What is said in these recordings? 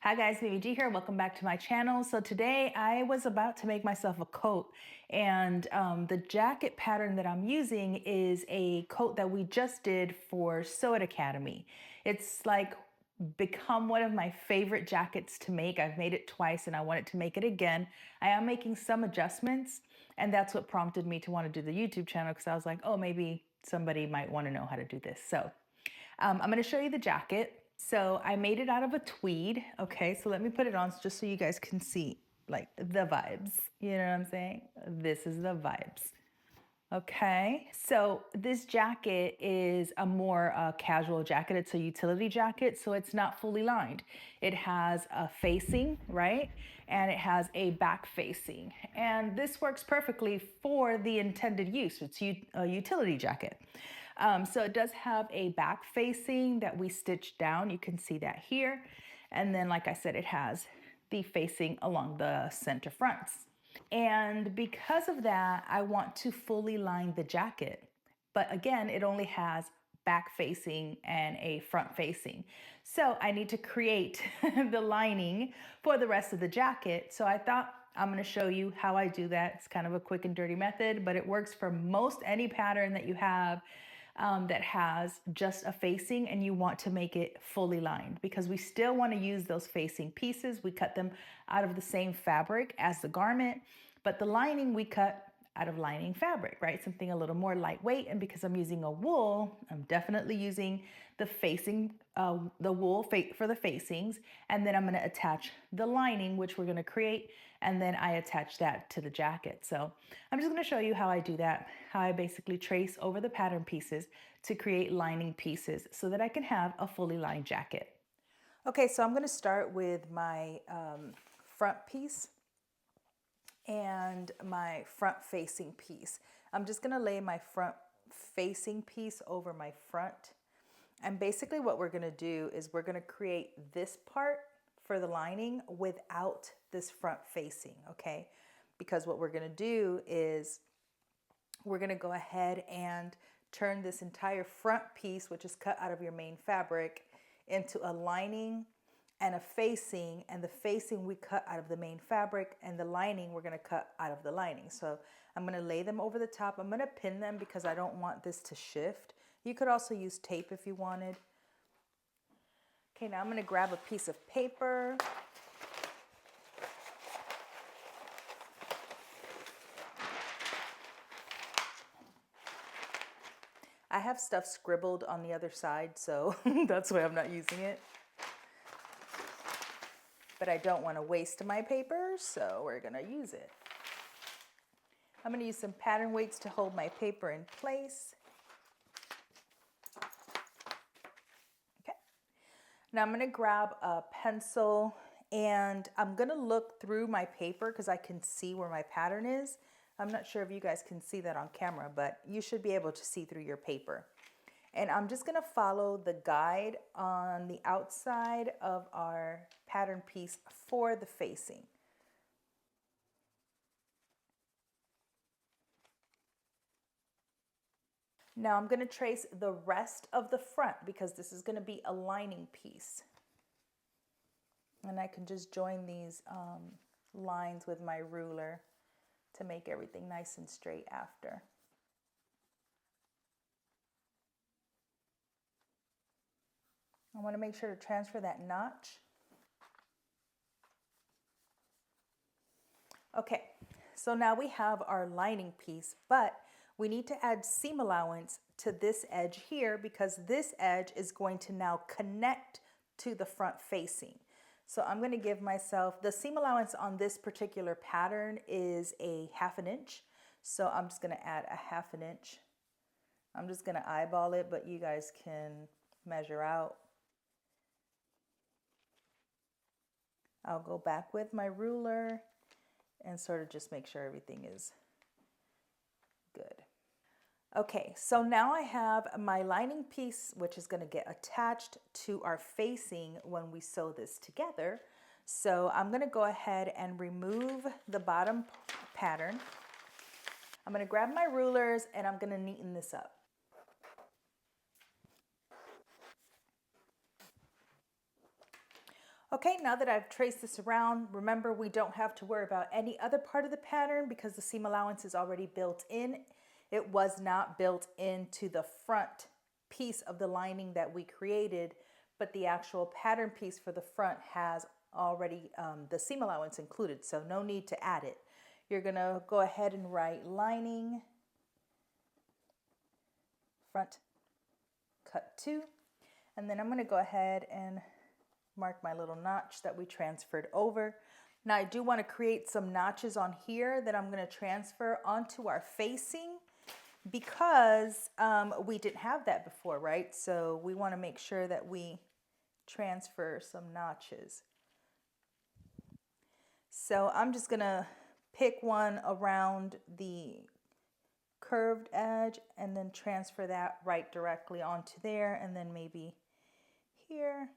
Hi guys, Baby G here. Welcome back to my channel. So today I was about to make myself a coat, and the jacket pattern that I'm using is a coat that we just did for Sew It Academy. It's like become one of my favorite jackets to make. I've made it twice and I wanted to make it again. I am making some adjustments, and that's what prompted me to want to do the YouTube channel, because I was like, oh, maybe somebody might want to know how to do this. So I'm going to show you the jacket. So I made it out of a tweed. Okay, so let me put it on just so you guys can see like the vibes. You know what I'm saying? This is the vibes. Okay, so this jacket is a more casual jacket. It's a utility jacket, so it's not fully lined. It has a facing, right? And it has a back facing. And this works perfectly for the intended use. It's a utility jacket. So it does have a back facing that we stitched down. You can see that here. And then, like I said, it has the facing along the center fronts. And because of that, I want to fully line the jacket. But again, it only has back facing and a front facing. So I need to create the lining for the rest of the jacket. So I thought I'm going to show you how I do that. It's kind of a quick and dirty method, but it works for most any pattern that you have that has just a facing and you want to make it fully lined, because we still want to use those facing pieces. We cut them out of the same fabric as the garment, but the lining we cut out of lining fabric, right? Something a little more lightweight. And because I'm using a wool, I'm definitely using the facing, the wool for the facings. And then I'm going to attach the lining, which we're going to create. And then I attach that to the jacket. So I'm just going to show you how I do that, how I basically trace over the pattern pieces to create lining pieces so that I can have a fully lined jacket. Okay, so I'm going to start with my front piece and my front facing piece. I'm just going to lay my front facing piece over my front. And basically what we're going to do is we're going to create this part for the lining without this front facing, okay? Because what we're going to do is we're going to go ahead and turn this entire front piece, which is cut out of your main fabric, into a lining and a facing, and the facing we cut out of the main fabric, and the lining we're going to cut out of the lining. So I'm going to lay them over the top. I'm going to pin them because I don't want this to shift. You could also use tape if you wanted. Okay, now I'm going to grab a piece of paper. I have stuff scribbled on the other side, so that's why I'm not using it. But I don't want to waste my paper, so we're going to use it. I'm going to use some pattern weights to hold my paper in place. Okay. Now I'm going to grab a pencil, and I'm going to look through my paper because I can see where my pattern is. I'm not sure if you guys can see that on camera, but you should be able to see through your paper. And I'm just going to follow the guide on the outside of our pattern piece for the facing. Now I'm going to trace the rest of the front because this is going to be a lining piece. And I can just join these lines with my ruler to make everything nice and straight after. I want to make sure to transfer that notch. Okay, so now we have our lining piece, but we need to add seam allowance to this edge here because this edge is going to now connect to the front facing. So I'm going to give myself, the seam allowance on this particular pattern is a 1/2 inch. So I'm just going to add a 1/2 inch. I'm just going to eyeball it, but you guys can measure out. I'll go back with my ruler and sort of just make sure everything is good. Okay, so now I have my lining piece, which is going to get attached to our facing when we sew this together. So I'm going to go ahead and remove the bottom pattern. I'm going to grab my rulers and I'm going to neaten this up. Okay, now that I've traced this around, remember we don't have to worry about any other part of the pattern because the seam allowance is already built in. It was not built into the front piece of the lining that we created, but the actual pattern piece for the front has already the seam allowance included, so no need to add it. You're gonna go ahead and write lining, front, cut 2, and then I'm gonna go ahead and mark my little notch that we transferred over. Now I do want to create some notches on here that I'm going to transfer onto our facing because we didn't have that before, right? So we want to make sure that we transfer some notches. So I'm just going to pick one around the curved edge and then transfer that right directly onto there, and then maybe here.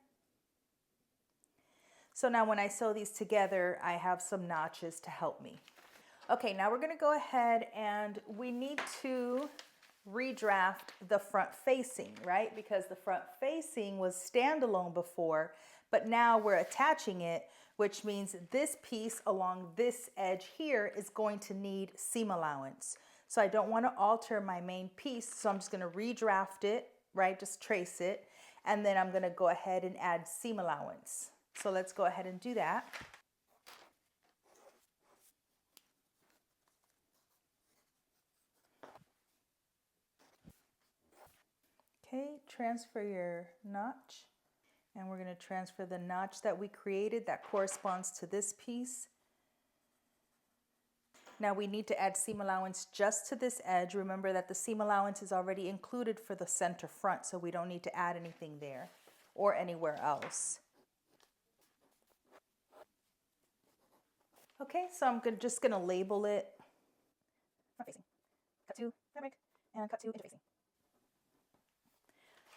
So now when I sew these together, I have some notches to help me. Okay, now we're gonna go ahead and we need to redraft the front facing, right? Because the front facing was standalone before, but now we're attaching it, which means this piece along this edge here is going to need seam allowance. So I don't wanna alter my main piece, so I'm just gonna redraft it, right? Just trace it, and then I'm gonna go ahead and add seam allowance. So let's go ahead and do that. Okay, transfer your notch. And we're going to transfer the notch that we created that corresponds to this piece. Now we need to add seam allowance just to this edge. Remember that the seam allowance is already included for the center front, so we don't need to add anything there or anywhere else. Okay, so I'm just going to label it front facing, cut 2 fabric, and cut 2 interfacing.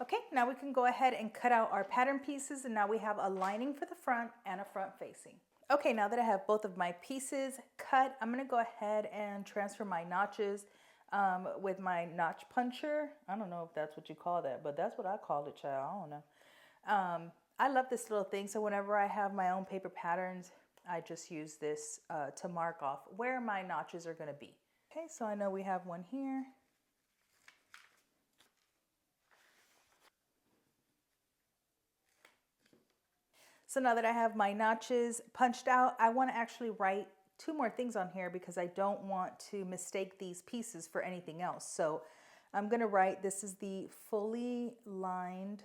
Okay, now we can go ahead and cut out our pattern pieces, and now we have a lining for the front and a front facing. Okay, now that I have both of my pieces cut, I'm gonna go ahead and transfer my notches with my notch puncher. I don't know if that's what you call that, but that's what I called it, child. I don't know. I love this little thing, so whenever I have my own paper patterns, I just use this to mark off where my notches are gonna be. Okay, so I know we have one here. So now that I have my notches punched out, I want to actually write 2 more things on here because I don't want to mistake these pieces for anything else. So I'm going to write, this is the fully lined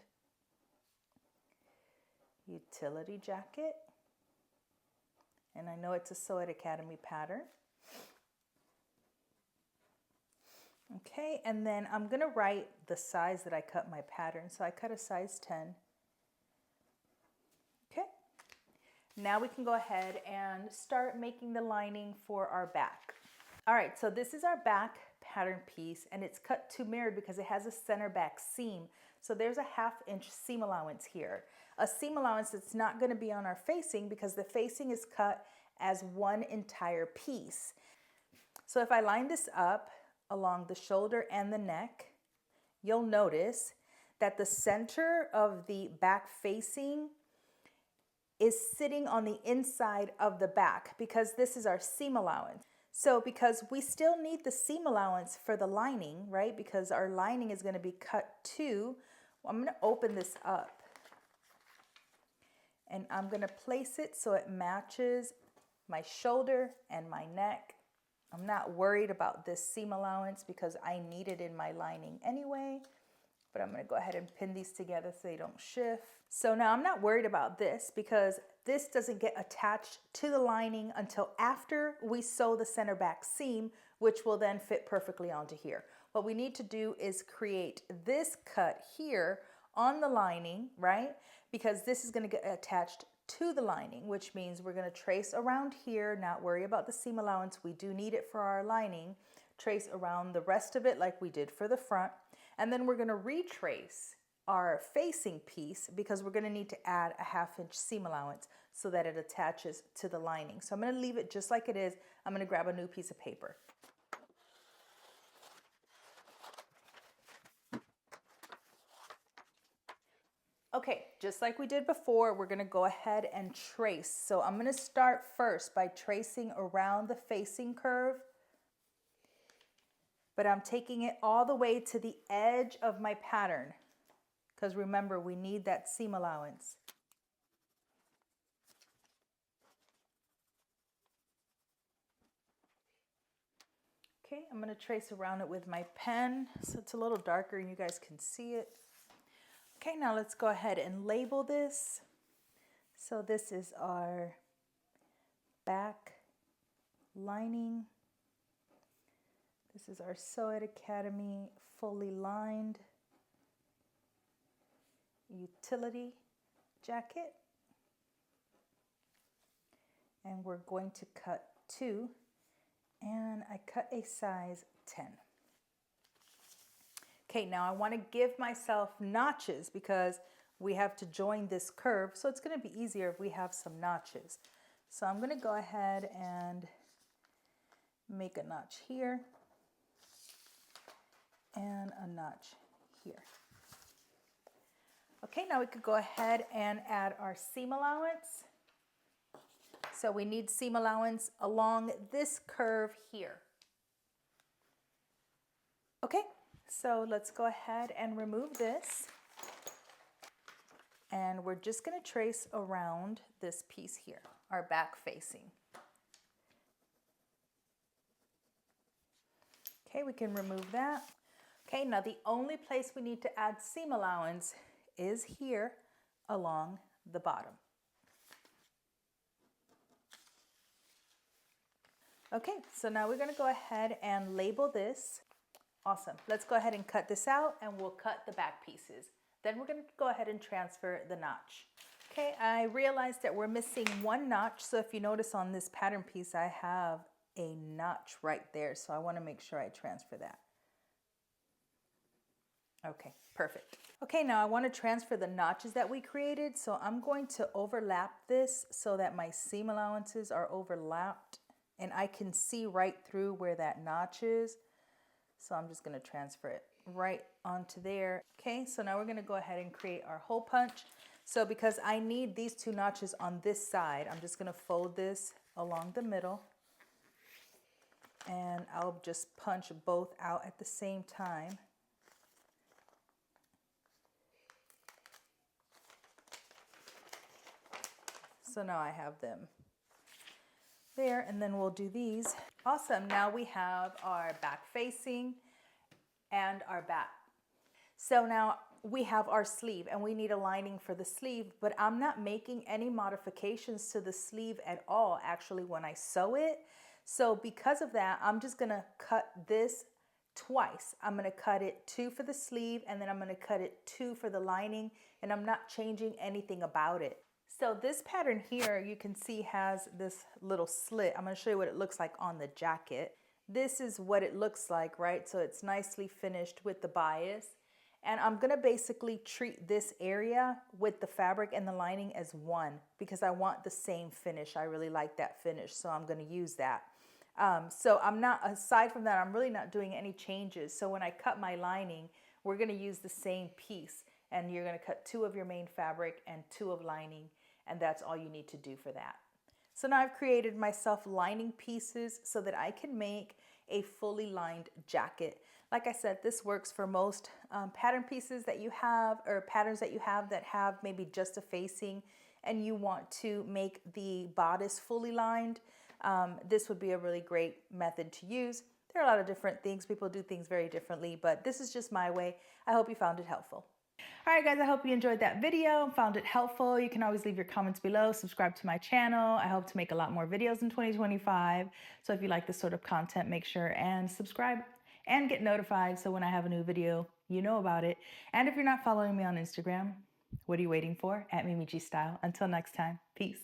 utility jacket. And I know it's a Sew It Academy pattern. Okay, and then I'm going to write the size that I cut my pattern. So I cut a size 10. Now we can go ahead and start making the lining for our back. All right, so this is our back pattern piece, and it's cut to mirrored because it has a center back seam. So there's a 1/2 inch seam allowance here. A seam allowance that's not going to be on our facing because the facing is cut as one entire piece. So if I line this up along the shoulder and the neck, you'll notice that the center of the back facing is sitting on the inside of the back because this is our seam allowance. So because we still need the seam allowance for the lining, right? Because our lining is going to be cut too. I'm going to open this up and I'm going to place it so it matches my shoulder and my neck. I'm not worried about this seam allowance because I need it in my lining anyway. But I'm going to go ahead and pin these together so they don't shift. So now I'm not worried about this because this doesn't get attached to the lining until after we sew the center back seam, which will then fit perfectly onto here. What we need to do is create this cut here on the lining, right? Because this is going to get attached to the lining, which means we're going to trace around here, not worry about the seam allowance. We do need it for our lining. Trace around the rest of it like we did for the front. And then we're going to retrace our facing piece because we're going to need to add a 1/2 inch seam allowance so that it attaches to the lining. So I'm going to leave it just like it is. I'm going to grab a new piece of paper. Okay, just like we did before, we're gonna go ahead and trace. So I'm gonna start first by tracing around the facing curve, but I'm taking it all the way to the edge of my pattern, because remember, we need that seam allowance. Okay, I'm gonna trace around it with my pen so it's a little darker and you guys can see it. Okay, now let's go ahead and label this. So this is our back lining. This is our Sew It Academy fully lined utility jacket. And we're going to cut 2, and I cut a size 10. Okay, now I want to give myself notches because we have to join this curve, so it's going to be easier if we have some notches. So I'm going to go ahead and make a notch here and a notch here. Okay, now we could go ahead and add our seam allowance. So we need seam allowance along this curve here. Okay, so let's go ahead and remove this. And we're just going to trace around this piece here, our back facing. Okay, we can remove that. Okay, now the only place we need to add seam allowance is here along the bottom. Okay, so now we're going to go ahead and label this. Awesome. Let's go ahead and cut this out and we'll cut the back pieces. Then we're going to go ahead and transfer the notch. Okay, I realized that we're missing one notch. So if you notice on this pattern piece, I have a notch right there. So I want to make sure I transfer that. Okay, perfect. Okay, now I want to transfer the notches that we created. So I'm going to overlap this so that my seam allowances are overlapped and I can see right through where that notch is. So I'm just going to transfer it right onto there. Okay, so now we're going to go ahead and create our hole punch. So because I need these 2 notches on this side, I'm just going to fold this along the middle. And I'll just punch both out at the same time. So now I have them there, and then we'll do these. Awesome, now we have our back facing and our back. So now we have our sleeve and we need a lining for the sleeve, but I'm not making any modifications to the sleeve at all actually when I sew it. So because of that, I'm just gonna cut this twice. I'm gonna cut it 2 for the sleeve and then I'm gonna cut it 2 for the lining, and I'm not changing anything about it. So this pattern here, you can see has this little slit. I'm going to show you what it looks like on the jacket. This is what it looks like, right? So it's nicely finished with the bias. And I'm going to basically treat this area with the fabric and the lining as one because I want the same finish. I really like that finish, so I'm going to use that. So I'm not, aside from that, I'm really not doing any changes. So when I cut my lining, we're going to use the same piece. And you're going to cut 2 of your main fabric and 2 of lining. And that's all you need to do for that. So now I've created myself lining pieces so that I can make a fully lined jacket. Like I said, this works for most pattern pieces that you have, or patterns that you have that have maybe just a facing and you want to make the bodice fully lined. This would be a really great method to use. There are a lot of different things. People do things very differently, but this is just my way. I hope you found it helpful. All right, guys, I hope you enjoyed that video, found it helpful. You can always leave your comments below, subscribe to my channel. I hope to make a lot more videos in 2025. So if you like this sort of content, make sure and subscribe and get notified so when I have a new video, you know about it. And if you're not following me on Instagram, what are you waiting for? @MimiGStyle. Until next time, peace.